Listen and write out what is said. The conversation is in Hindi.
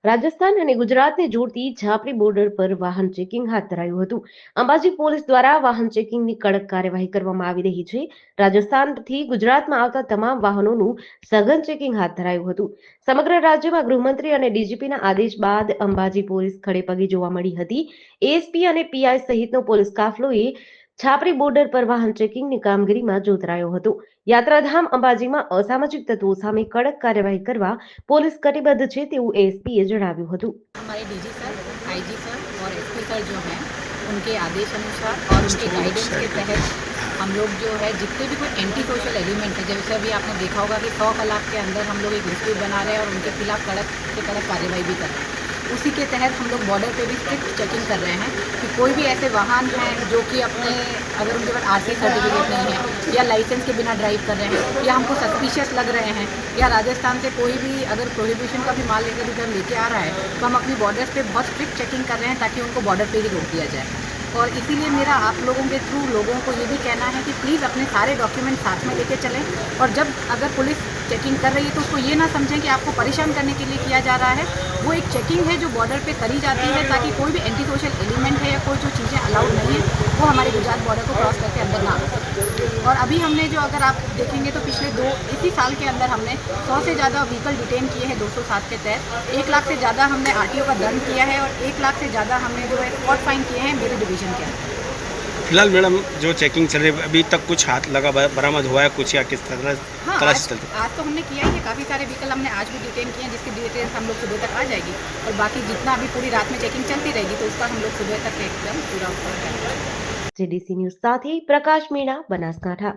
રાજસ્થાન અને ગુજરાતને જોડતી છાપરી બોર્ડર પર વાહન ચેકિંગ હાથ ધરાયું હતું. અંબાજી પોલીસ દ્વારા વાહન ચેકિંગની કડક કાર્યવાહી કરવામાં આવી રહી છે. રાજસ્થાનથી ગુજરાતમાં આવતા તમામ વાહનોનું સઘન ચેકિંગ હાથ ધરાયું હતું. સમગ્ર રાજ્યમાં ગૃહમંત્રી અને ડીજીપીના આદેશ બાદ અંબાજી પોલીસ ખડેપગે જોવા મળી હતી. એએસપી અને પીઆઈ સહિતનો પોલીસ કાફલોએ છાપરી બોર્ડર પર વાહન ચેકિંગની કામગીરીમાં જોતરાયો હતો. યાત્રાધામ અંબાજીમાં અસામાજિક તત્વો સામે કડક કાર્યવાહી કરવા પોલીસ કટિબદ્ધ છે તેવું એએસપીએ જણાવ્યું હતું. हमारे डीजी सर, आईजी सर और एसपी सर जो हैं उनके आदेश अनुसार और उनके गाइडेंस के तहत हम लोग जो है जितने भी कोई एंटी सोशल एलिमेंट है, जैसे अभी आपने देखा होगा कि 100 कलाक के अंदर हम लोग एक डिस्प्यूट बना रहे हैं और उनके खिलाफ कड़क से कड़क कार्रवाई भी कर रहे हैं। उसी के तहत हम लोग बॉर्डर पे भी स्ट्रिक्ट चेकिंग कर रहे हैं कि कोई भी ऐसे वाहन हैं जो कि अपने अगर उनके पास आरसी सर्टिफिकेट नहीं है या लाइसेंस के बिना ड्राइव कर रहे हैं या हमको सस्पिशियस लग रहे हैं या राजस्थान से कोई भी अगर प्रोहिबिशन का भी माल लेकर इधर लेके आ रहा है तो हम अपनी बॉर्डर्स पे बहुत स्ट्रिक्ट चेकिंग कर रहे हैं ताकि उनको बॉर्डर पे ही रोक दिया जाए। और इसीलिए मेरा आप लोगों के थ्रू लोगों को ये भी कहना है कि प्लीज़ अपने सारे डॉक्यूमेंट साथ में लेके चलें और जब अगर पुलिस चेकिंग कर रही है तो उसको ये ना समझें कि आपको परेशान करने के लिए किया जा रहा है। वो एक चेकिंग है जो बॉर्डर पे करी जाती है ताकि कोई भी एंटी सोशल एलिमेंट है या कोई जो चीज़ें अलाउड नहीं है वो हमारे गुजरात बॉर्डर को क्रॉस करके अंदर ना आ सके। और अभी हमने जो अगर आप देखेंगे तो पिछले इसी साल के अंदर हमने 100 से ज़्यादा व्हीकल डिटेन किए हैं 207 के तहत। 1 लाख से ज़्यादा हमने आरटीओ का दंड किया है और 1 लाख से ज़्यादा हमने जो है स्पॉट फाइन किए हैं मेरे डिवीज़न के अंदर। फिलहाल मैडम जो चेकिंग चल रही है अभी तक कुछ हाथ लगा बरामद हुआ है कुछ या किस तरह हाँ, तलाश चलती है? आज तो हमने किया ही है, काफ़ी सारे व्हीकल हमने आज भी डिटेन किए हैं जिसकी डिटेल्स हम लोग सुबह तक आ जाएगी और बाकी जितना अभी पूरी रात में चेकिंग चलती रहेगी तो उसका हम लोग सुबह तक एकदम पूरा करेंगे। जेडीसी न्यूज़ સાથે પ્રકાશ મીણા, બનાસકાંઠા।